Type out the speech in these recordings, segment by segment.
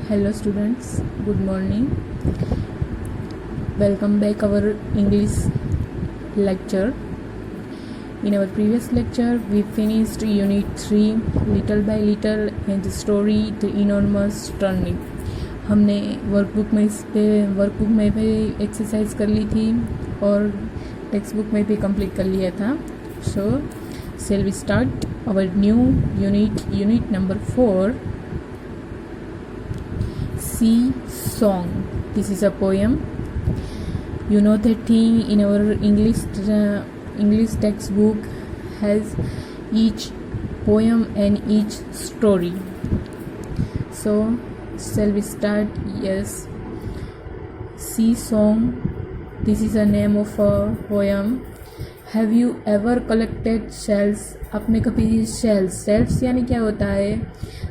Hello students, good morning. Welcome back our English lecture. In our previous lecture, we finished Unit 3 little by little and the story The Enormous Turnip. हमने workbook में भी exercise कर ली थी और text book में भी complete कर लिया था. So, shall we start our new unit number 4. Sea Song. This is a poem. You know the thing in our English textbook has each poem and each story. So shall we start? Yes. Sea Song. This is a name of a poem. Have you ever collected shells? आपने कभी shells यानी क्या होता है?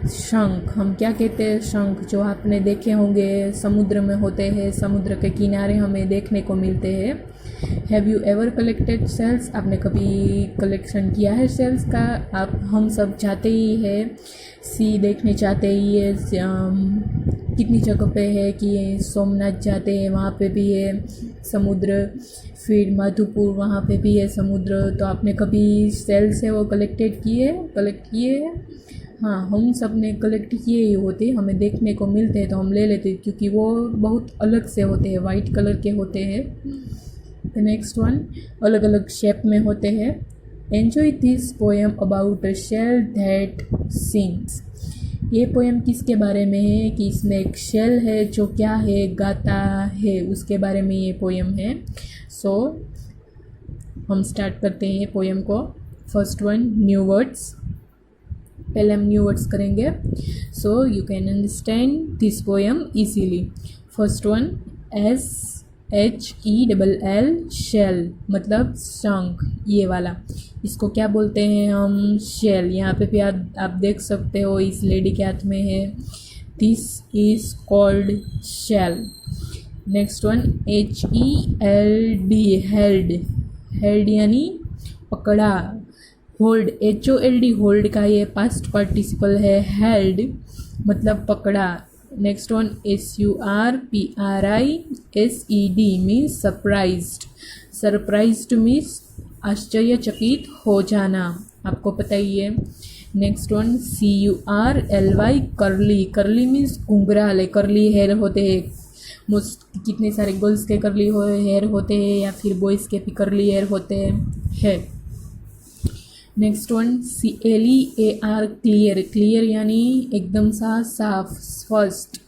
शंख. हम क्या कहते हैं? शंख. जो आपने देखे होंगे समुद्र में होते हैं, समुद्र के किनारे हमें देखने को मिलते हैं. Have you ever collected shells? आपने कभी कलेक्शन किया है शेल्स का? हम सब चाहते ही है सी देखने, चाहते ही है. कितनी जगह पे है कि सोमनाथ जाते हैं, वहाँ पे भी है समुद्र. फिर माधुपुर, वहाँ पे भी है समुद्र. तो आपने कभी शेल्स है वो कलेक्ट किए? हाँ, हम सब ने कलेक्ट किए ही होते, हमें देखने को मिलते हैं तो हम ले लेते हैं क्योंकि वो बहुत अलग से होते हैं, वाइट कलर के होते हैं. द नेक्स्ट वन, अलग अलग शेप में होते हैं. Enjoy this poem about a shell that sings. ये पोएम किसके बारे में है कि इसमें एक शेल है जो क्या है, गाता है, उसके बारे में ये पोएम है. सो हम स्टार्ट करते हैं पोएम को. First one, new words. पहले हम न्यू वर्ड्स करेंगे so you can understand this poem easily. First one, SHELL, shell मतलब शंख, ये वाला. इसको क्या बोलते हैं हम? शेल. यहाँ पे भी आप देख सकते हो इस लेडी के हाथ में है. This is called shell. Next one, HELD, held यानी पकड़ा. होल्ड, HOLD, होल्ड का ये पास्ट पार्टिसिपल है. हेल्ड मतलब पकड़ा. Next one, SURPRISED means surprised. Surprised means आश्चर्यचकित हो जाना, आपको पता ही है. नेक्स्ट वन, CURLY, करली मीन्स घुंघराले. करली हेयर होते हैं, कितने सारे गर्ल्स के करली हेयर होते हैं या फिर बॉयज़ के भी करली हेयर होते हैं. नेक्स्ट वन, CLEAR, क्लियर यानी एकदम सा साफ, स्पष्ट.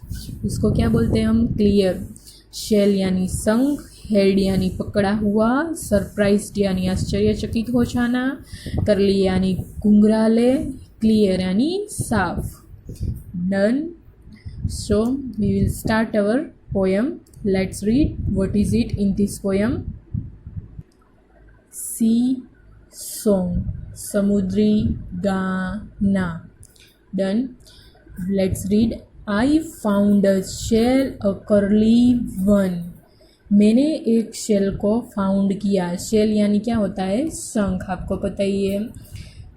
उसको क्या बोलते हैं हम? क्लियर. शेल यानी शंख, हेल्ड यानी पकड़ा हुआ, सरप्राइज्ड यानी आश्चर्यचकित हो जाना, करली यानी घुंघराले, क्लियर यानी साफ. Done. So we will start our poem. Let's read what is it in this poem. Sea Song, समुद्री गाना. Done. Let's read. I found a shell, a curly one. मैंने एक शेल को फाउंड किया. शेल यानी क्या होता है? शंख, आपको पता ही है.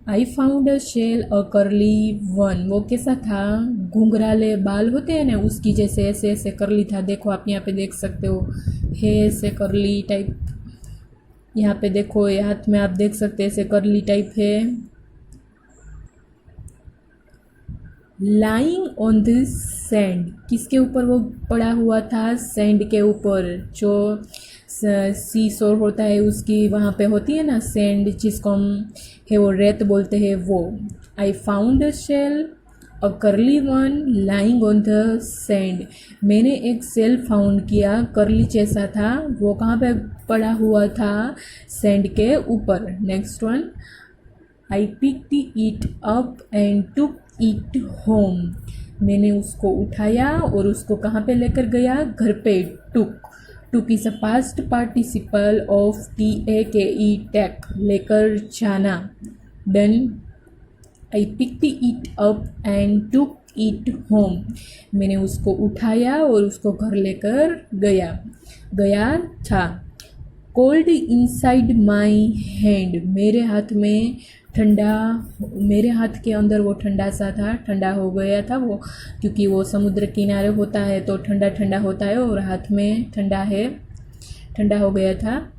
आई फाउंड अ शेल अ करली वन. वो कैसा था? घुंघराले बाल होते हैं ना, उसकी जैसे ऐसे ऐसे करली था. देखो आप यहाँ पे देख सकते हो है ऐसे करली टाइप. यहाँ पे देखो ये हाथ में आप देख सकते हैं ऐसे करली टाइप है. लाइंग ऑन दिस सैंड, किसके ऊपर वो पड़ा हुआ था? सैंड के ऊपर. जो सी शोर होता है उसकी वहाँ पे होती है ना सैंड, जिसको हम है वो रेत बोलते हैं वो. आई फाउंड अ शेल अ करली one lying on the sand. मैंने एक शेल फाउंड किया, करली जैसा था, वो कहाँ पे पड़ा हुआ था? सैंड के ऊपर. Next one, I picked it up and took it home. मैंने उसको उठाया और उसको कहाँ पे लेकर गया? घर पे. Took is a past participle of TAKE, take, लेकर जाना. Done. I picked it up and took it home. मैंने उसको उठाया और उसको घर लेकर गया था. कोल्ड इनसाइड माई हैंड, मेरे हाथ में ठंडा, मेरे हाथ के अंदर वो ठंडा सा था, ठंडा हो गया था वो, क्योंकि वो समुद्र किनारे होता है तो ठंडा ठंडा होता है और हाथ में ठंडा है, ठंडा हो गया था।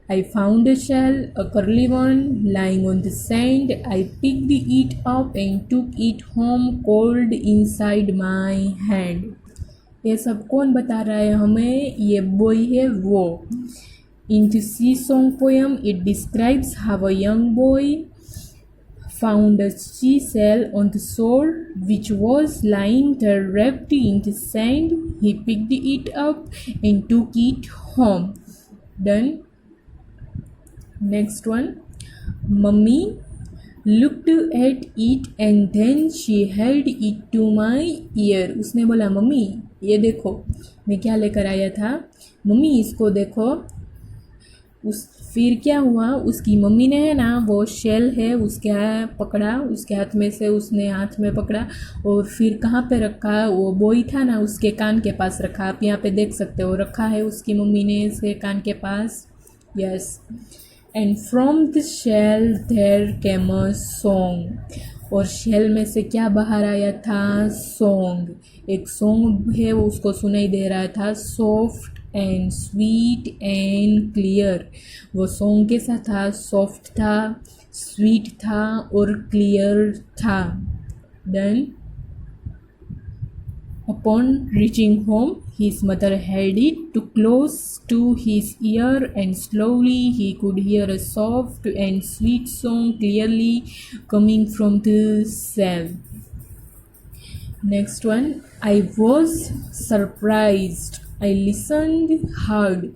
I found a shell, a curly one, lying on the sand. I picked it up and took it home cold inside my hand. ये सब कौन बता रहा है हमें? ये बॉय है वो। In the sea song poem, it describes how a young boy found a seashell on the shore which was lying there wrapped in the sand. He picked it up and took it home. Done. Next one. Mummy looked at it and then she held it to my ear. उसने बोला mummy ये देखो मैं क्या लेकर आया था, mummy इसको देखो। फिर क्या हुआ, उसकी मम्मी ने है ना वो शेल है उसके पकड़ा, उसके हाथ में से उसने हाथ में पकड़ा और फिर कहाँ पे रखा, वो बॉय था ना उसके कान के पास रखा। आप यहाँ पे देख सकते हो रखा है उसकी मम्मी ने इसके कान के पास। Yes. And from the shell there came a song, और शेल में से क्या बाहर आया था, सॉन्ग। एक सॉन्ग है वो उसको सुनाई दे रहा था, soft and sweet and clear. वो सॉन्ग कैसा था, सॉफ्ट था, स्वीट था और क्लियर था। Then upon reaching home, his mother held it too close to his ear and slowly he could hear a soft and sweet song clearly coming from the cell. Next one. I was surprised. I listened hard.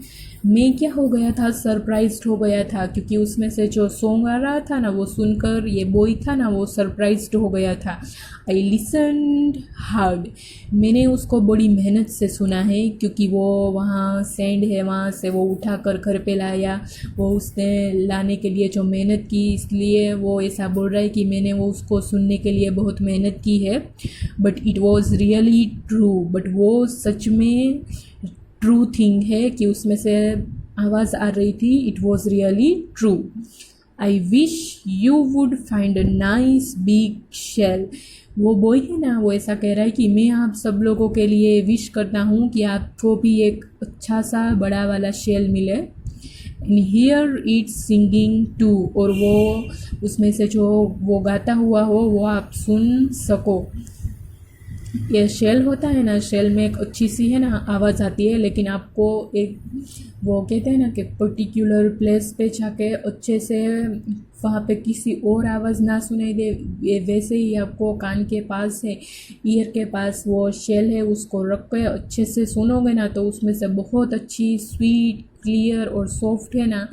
मैं क्या हो गया था, surprised हो गया था, क्योंकि उसमें से जो सॉन्ग आ रहा था ना वो सुनकर ये बॉय था ना वो सरप्राइज्ड हो गया था। आई लिसन्ड हार्ड, मैंने उसको बड़ी मेहनत से सुना है, क्योंकि वो वहाँ सैंड है वहाँ से वो उठा कर घर पे लाया, वो उसने लाने के लिए जो मेहनत की, इसलिए वो ऐसा बोल रहा है कि मैंने वो उसको सुनने के लिए बहुत मेहनत की है। But it was really true, but वो सच में ट्रू थिंग है कि उसमें से आवाज़ आ रही थी। It was really true. I wish you would find a nice big shell. वो बॉय है ना वो ऐसा कह रहा है कि मैं आप सब लोगों के लिए विश करता हूँ कि आपको भी एक अच्छा सा बड़ा वाला शेल मिले। And here it's singing to, और वो उसमें से जो वो गाता हुआ हो वो आप सुन सको। ये शेल होता है ना, शेल में एक अच्छी सी है ना आवाज़ आती है, लेकिन आपको एक वो कहते हैं ना कि पर्टिकुलर प्लेस पे जाके अच्छे से वहाँ पे किसी और आवाज़ ना सुनाई दे, ये वैसे ही आपको कान के पास है, ईयर के पास वो शेल है, उसको रख के अच्छे से सुनोगे ना तो उसमें से बहुत अच्छी स्वीट क्लियर और सॉफ्ट है ना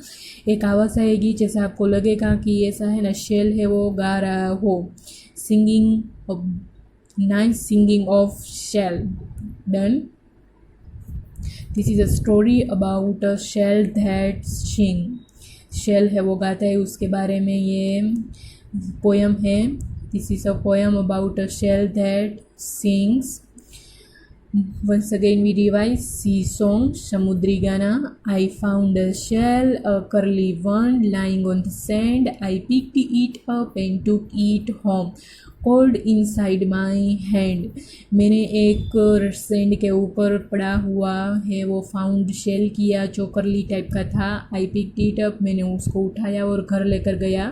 एक आवाज़ आएगी, जैसे आपको लगेगा कि ऐसा है ना शेल है वो गा रहा हो। Singing, nice singing of shell. Done. This is a story about a shell that sing. Shell है वो गाता है, उसके बारे में ये पोयम है। This is a poem about a shell that sings. Once again we revise. Sea song, समुद्री गाना। I found a shell, a curly one, lying on the sand. I picked it up and took it home. Cold inside my hand, मैंने एक sand के ऊपर पड़ा हुआ है वो फाउंड शेल किया जो करली टाइप का था। आई पिक्ड इट अप, मैंने उसको उठाया और घर लेकर गया।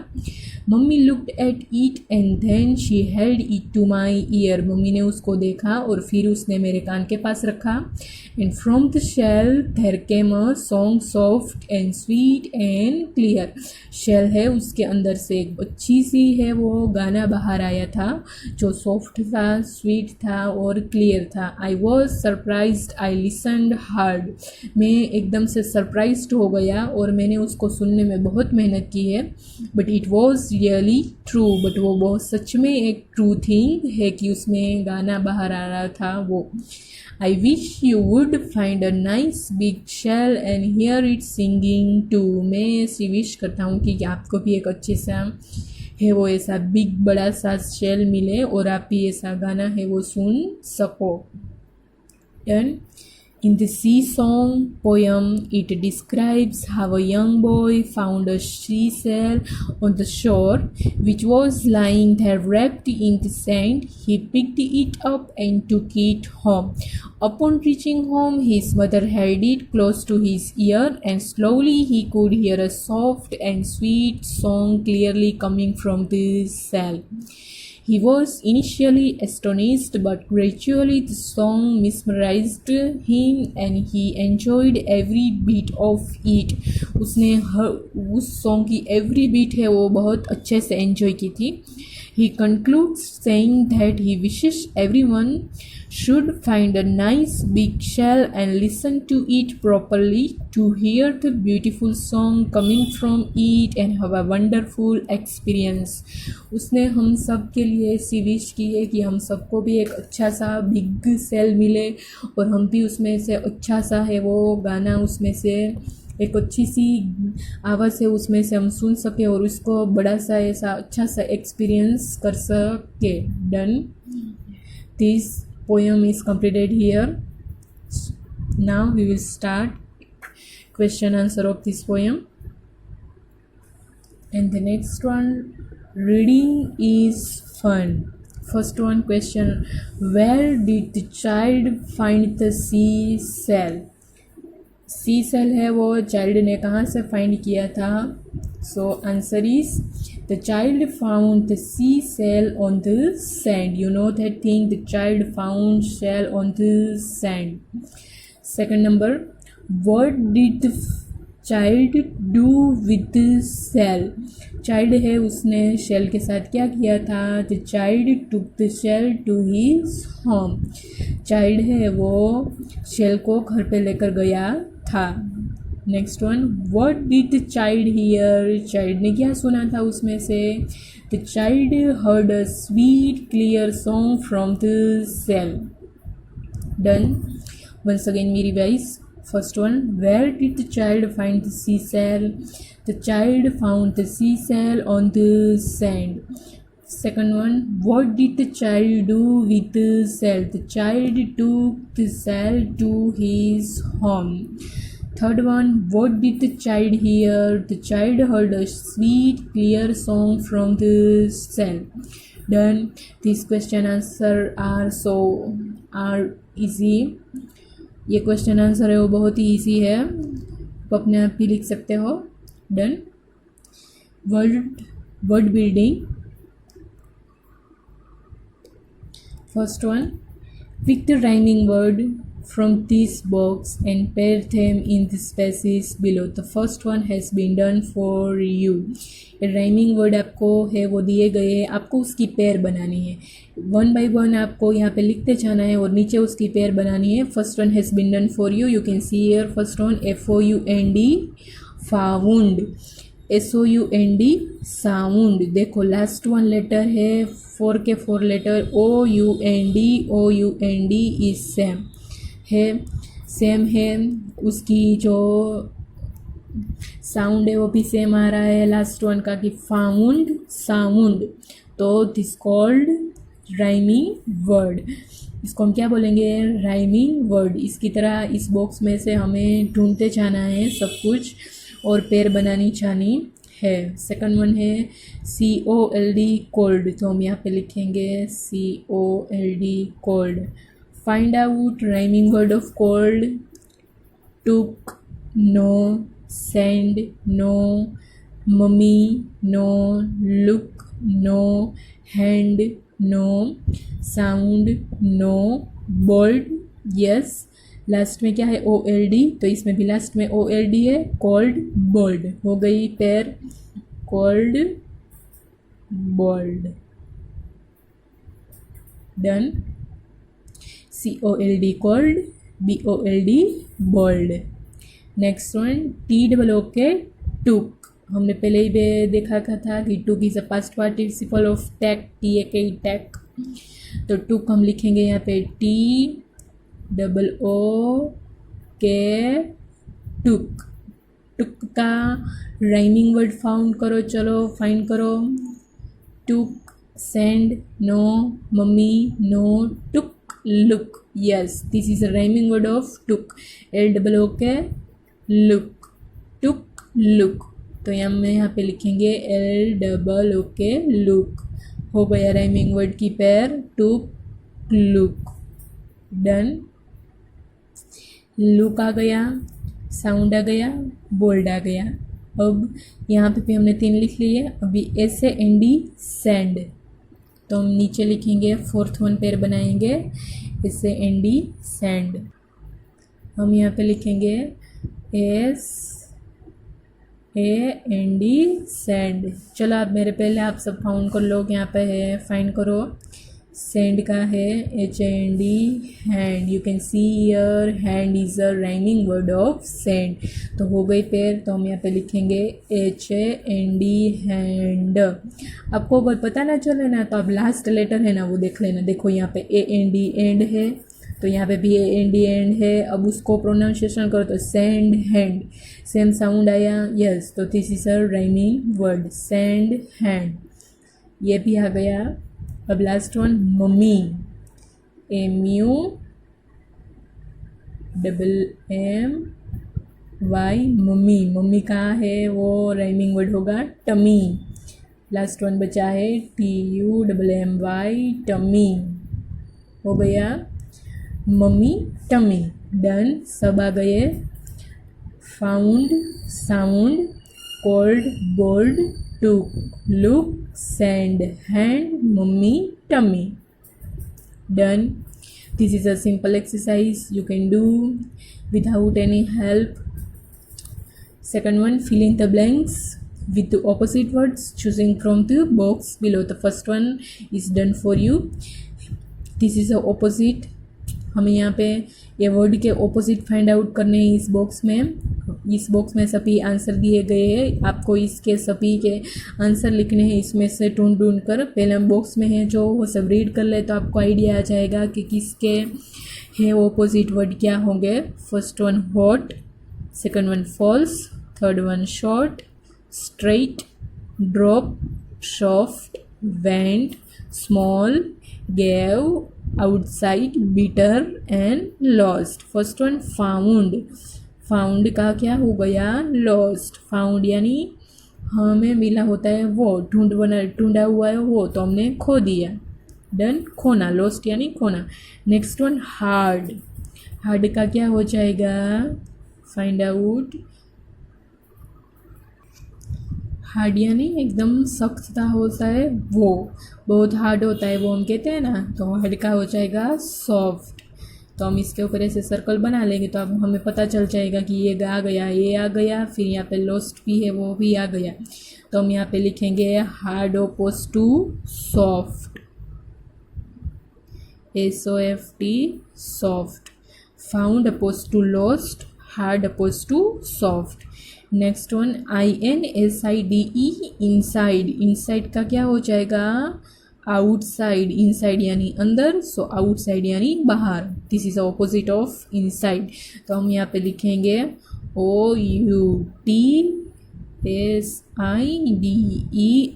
Mummy looked at it and then she held it to my ear, mummy ने उसको देखा और फिर उसने मेरे कान के पास रखा। And from the shell there came a song soft and sweet and clear. Shell है उसके अंदर से एक अच्छी सी है वो गाना बाहर आया था जो सॉफ्ट था, स्वीट था और क्लियर था। I was surprised, I listened hard, मैं एकदम से सरप्राइज्ड हो गया और मैंने उसको सुनने में बहुत मेहनत की है। But it was really true, but वो बहुत सच में एक ट्रू थिंग है कि उसमें गाना बाहर आ रहा था वो। I wish you would find a nice big shell and hear it singing too. मैं ऐसी विश करता हूँ कि आपको भी एक अच्छे सा है वो ऐसा बिग बड़ा सा शेल मिले और आप भी ऐसा गाना है वो सुन सको। Done. In the sea song poem, it describes how a young boy found a seashell on the shore, which was lying there wrapped in the sand. He picked it up and took it home. Upon reaching home, his mother held it close to his ear, and slowly he could hear a soft and sweet song clearly coming from the shell. He was initially astonished, but gradually the song mesmerized him and he enjoyed every bit of it. उसने उस song की every bit है वो बहुत अच्छे से enjoy की थी. He concludes saying that he wishes everyone should find a nice big shell and listen to it properly to hear the beautiful song coming from it and have a wonderful experience. उसने हम सब के लिए ऐसी wish की है कि हम सबको भी एक अच्छा सा बिग सेल मिले और हम भी उसमें से अच्छा सा है वो गाना उसमें से एक अच्छी सी आवाज़ है उसमें से हम सुन सके और उसको बड़ा सा ऐसा अच्छा सा एक्सपीरियंस कर सके. Done. This poem is completed here. Now we will start question answer of this poem. And the next one, reading is fun. First one question, where did the child find the seashell? seashell है वो child ने कहाँ से find किया था. So answer is the child found the seashell on the sand. You know that thing, the child found shell on the sand. Second number, what did the child do with the shell? Child है उसने shell के साथ क्या किया था. The child took the shell to his home. Child है वो shell को घर पे लेकर गया था. Next one, what did the child hear? Child ने क्या सुना था उसमें से. The child heard a sweet clear song from the shell. Done. Once again we revise. First one, where did the child find the seashell? The child found the seashell on the sand. Second one, what did the child do with the shell? The child took the shell to his home. Third one, what did the child hear? The child heard a sweet, clear song from the shell. Done. These question answer are easy. ये question answer है वो बहुत ही easy है, आप अपने आप भी लिख सकते हो. Done. Word building. First one, pick the rhyming word from this box and pair them in the spaces below. The first one has been done for you. Rhyming word आपको है वो दिए गए हैं, आपको उसकी पेयर बनानी है. वन बाय वन आपको यहाँ पे लिखते जाना है और नीचे उसकी पेयर बनानी है. First one has been done for you. You can see here first one FOUND found. SOUND sound. देखो लास्ट वन लेटर है 4 के 4 लेटर OUND इज सेम है, सेम है. उसकी जो साउंड है वो भी सेम आ रहा है लास्ट वन का कि फाउंड साउंड. तो दिस कॉल्ड राइमिंग वर्ड. इसको हम क्या बोलेंगे? Rhyming word. इसकी तरह इस बॉक्स में से हमें ढूंढते जाना है सब कुछ और पेयर बनानी जानी है. सेकंड वन है COLD कोल्ड. तो हम यहाँ पे लिखेंगे COLD cold. Find out rhyming word of cold. Took, no. Send, no. Mummy, no. Look, no. Hand, no. Sound, no. Bold, yes. Last में क्या है? OLD. तो इसमें भी लास्ट में OLD है. कोल्ड बोल्ड हो गई pair. Cold bold. Done. COLD cold, BOLD bold. Next one TOOK took. हमने पहले ही देखा था कि took is a past participle of take. TAK take. तो took हम लिखेंगे यहाँ पे TOOK took. टुक का राइमिंग वर्ड फाउंड करो. चलो फाइंड करो. Took, send, no. Mummy, no. Took. look. Yes, this is a rhyming word of took. LOOK, look. took, look. तो यहाँ पे लिखेंगे LOOK, look. हो गया राइमिंग वर्ड की पेयर टुक, लुक. डन. लुक आ गया, साउंड आ गया, बोल्ड आ गया. अब यहाँ पे भी हमने 3 लिख लिए. अभी SAND, सैंड. तो हम नीचे लिखेंगे, 4th वन पेयर बनाएंगे, SAND, सैंड. हम यहाँ पे लिखेंगे SAND, सैंड. चलो आप मेरे पहले आप सब फाउंड कर लो. यहाँ पे है, फाइंड करो. सैंड का है HAND, hand. You can see here hand is a rhyming word of sand. तो हो गई पेयर. तो हम यहाँ पे लिखेंगे HAND, हैंड. आपको अगर पता ना चले ना तो आप लास्ट लेटर है ना वो देख लेना. देखो यहाँ पे AND, एंड है, तो यहाँ पे भी AND, एंड है. अब उसको प्रोनाउंसिएशन करो तो सैंड, हैंड. सेम साउंड आया. यस, तो this is a rhyming word, sand, hand. ये भी आ गया. अब last one, mummy. MUMMY, mummy. Mummy कहाँ है? वो राइमिंग वर्ड होगा टमी. लास्ट वन बचा है TUMMY, टमी. हो गया मम्मी, टमी. डन. सब आ गए. Found, sound, cold, bold, took, look, send, hand, mummy, tummy. Done. This is a simple exercise you can do without any help. Second one, fill in the blanks with the opposite words choosing from the box below. The first one is done for you. This is a opposite. हमें यहाँ पे ये word के opposite find out करने हैं इस box में. इस बॉक्स में सभी आंसर दिए गए हैं. आपको इसके सभी के आंसर लिखने हैं इसमें से ढूंढ कर. पहले हम बॉक्स में है जो वो सब रीड कर ले तो आपको आइडिया आ जाएगा कि किसके हैं ऑपोजिट वर्ड क्या होंगे. First one hot, second one false, third one short, straight, drop, soft, went, small, gave, outside, bitter and lost. First one found. Found का क्या हो गया? लॉस्ट. फाउंड यानी हमें मिला होता है वो, ढूंढा हुआ है वो, तो हमने खो दिया. डन. खोना. लॉस्ट यानी खोना. Next one hard. हार्ड का क्या हो जाएगा? Find out. हार्ड यानी एकदम सख्त होता है वो, बहुत हार्ड होता है वो हम कहते हैं ना, तो हार्ड का हो जाएगा सॉफ्ट. तो हम इसके ऊपर ऐसे सर्कल बना लेंगे तो अब हमें पता चल जाएगा कि ये आ गया, ये आ गया, फिर यहाँ पे लॉस्ट भी है वो भी आ गया. तो हम यहाँ पे लिखेंगे hard oppose to soft, SOFT, soft. Found oppose to lost, hard oppose to soft. Next one INSIDE, inside. Inside का क्या हो जाएगा? आउटसाइड. इनसाइड यानी अंदर, सो आउटसाइड यानी बाहर. This is opposite of inside. तो हम यहाँ पे लिखेंगे OUTSIDE,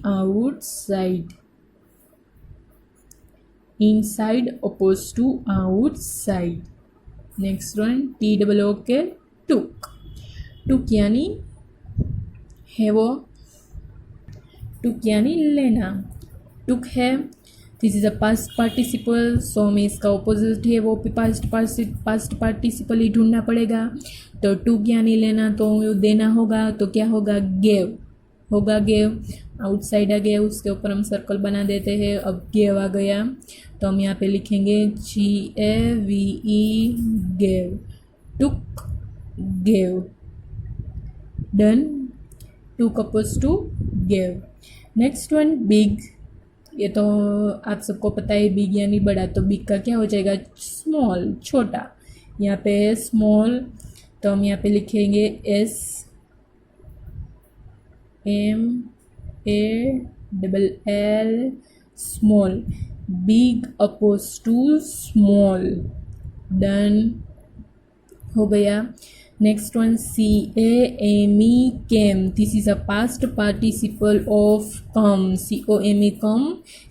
outside. Inside oppose to outside. Next one TOOK, took. Took यानी है वो, टुक यानी लेना. टुक है. This is a past participle, so में इसका ऑपोजिट है वो पास्ट पार्टिसिपल ही ढूंढना पड़ेगा. तो टुक यानी लेना, तो देना होगा, तो क्या होगा? गेव होगा. गेव. आउटसाइड आ गया, उसके ऊपर हम सर्कल बना देते हैं. अब गेव आ गया तो हम यहाँ पे लिखेंगे GAVE, gave. Took, gave. Done. Took oppose to gave. Next one big. ये तो आप सबको पता है, बिग यानी बड़ा. तो बिग का क्या हो जाएगा? स्मॉल, छोटा. यहाँ पे है स्मॉल, तो हम यहाँ पे लिखेंगे SMALL, small. Big oppose to small. Done. हो गया. Next one CAME, came. This is a past participle of come. COME, come.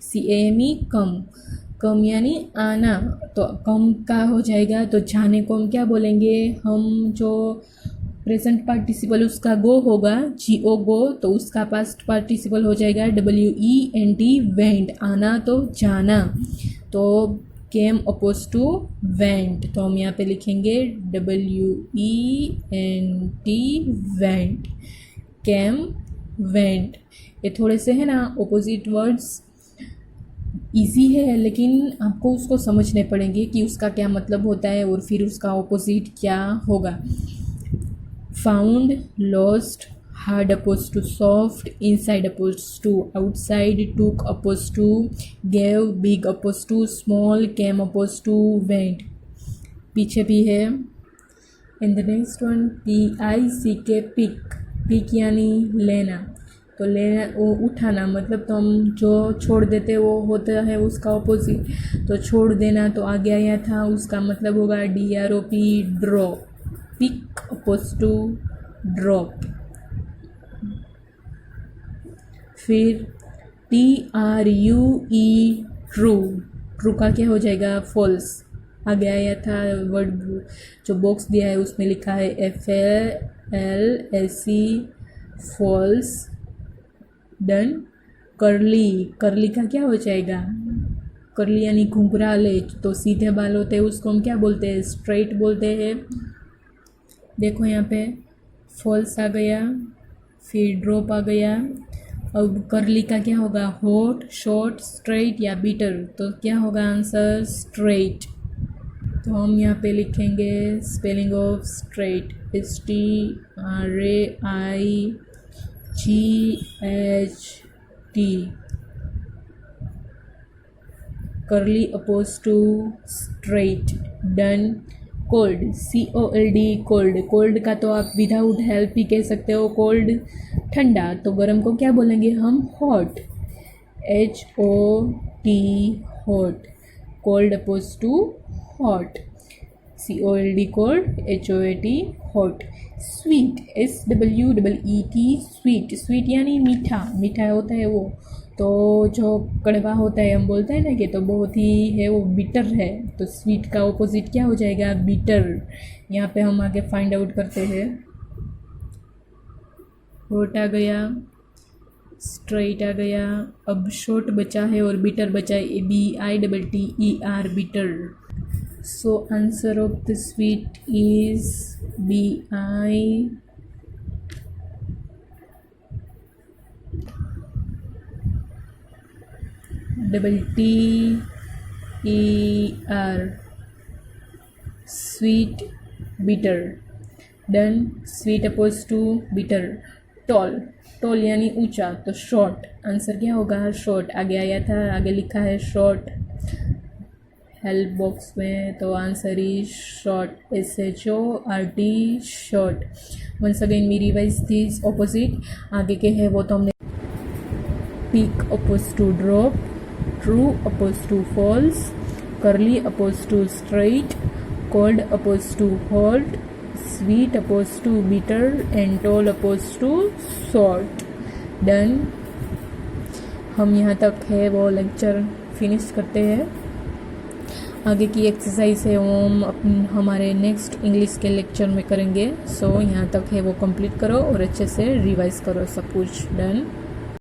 CAME, come. Come यानी आना, तो कम का हो जाएगा, तो जाने को हम क्या बोलेंगे, हम जो प्रेजेंट पार्टिसिपल उसका गो होगा, GO गो, तो उसका पास्ट पार्टिसिपल हो जाएगा WENT वेंट, आना तो जाना, तो केम अपोज टू वेंट, तो हम यहाँ पे लिखेंगे WENT वेंट, केम वेंट। ये थोड़े से है ना ऑपोजिट वर्ड्स, इजी है लेकिन आपको उसको समझने पड़ेंगे कि उसका क्या मतलब होता है और फिर उसका ऑपोजिट क्या होगा। Found, lost, hard oppose to soft, inside oppose to outside, took oppose to gave, big oppose to small, came oppose to went. पीछे भी है। In the next one PICK pick, pick यानी लेना, तो लेना वो उठाना, मतलब तो हम जो छोड़ देते वो होता है उसका ऑपोजिट, तो छोड़ देना तो आगे आया था, उसका मतलब होगा DROP drop, pick oppose to drop. फिर TRUE ट्रू, ट्रू का क्या हो जाएगा, फॉल्स, आगे आया था वर्ड जो बॉक्स दिया है उसमें लिखा है FALSE फॉल्स। डन। करली, करली का क्या हो जाएगा, करली यानी घुंघराले, तो सीधे बाल होते हैं उसको हम क्या बोलते हैं, स्ट्रेट बोलते हैं। देखो यहाँ पे फॉल्स आ गया, फिर ड्रॉप आ गया। अब करली का क्या होगा, हॉट, शॉर्ट, स्ट्रेट या बिटर, तो क्या होगा आंसर, स्ट्रेट। तो हम यहाँ पे लिखेंगे spelling of straight, STRAIGHT, curly oppose to straight. Done. Cold, COLD cold, cold का तो आप विदाउट हेल्प ही कह सकते हो, कोल्ड ठंडा, तो गर्म को क्या बोलेंगे हम, hot, HOT hot, cold oppose to hot, COLD cold, HOAT hot. Sweet, SWEET sweet, sweet यानी मीठा, मीठा होता है वो, तो जो कड़वा होता है हम बोलते हैं ना कि तो बहुत ही है वो बिटर है, तो स्वीट का ऑपोजिट क्या हो जाएगा, बिटर। यहाँ पे हम आगे फाइंड आउट करते हैं। हॉट आ गया, स्ट्रेट आ गया, अब शॉर्ट बचा है और बिटर बचा है, BITTER bitter. So answer of the sweet is BITTER। Sweet, bitter. Done. Sweet oppose to bitter. Tall, tall यानी ऊंचा, तो शॉर्ट, आंसर क्या होगा, शॉर्ट, आगे आया था, आगे लिखा है शॉर्ट हेल्प बॉक्स में, तो answer is short, SHORT short. Once again we revise this opposite, आगे के है वो तो हमने pick oppose to drop, true oppose to false, curly oppose to straight, cold oppose to hot, sweet oppose to bitter and tall oppose to short. Done. हम यहाँ तक है वो लेक्चर फिनिश करते हैं। आगे की एक्सरसाइज है वो हम हमारे नेक्स्ट इंग्लिश के लेक्चर में करेंगे। सो यहाँ तक है वो कंप्लीट करो और अच्छे से रिवाइज करो सब कुछ। डन।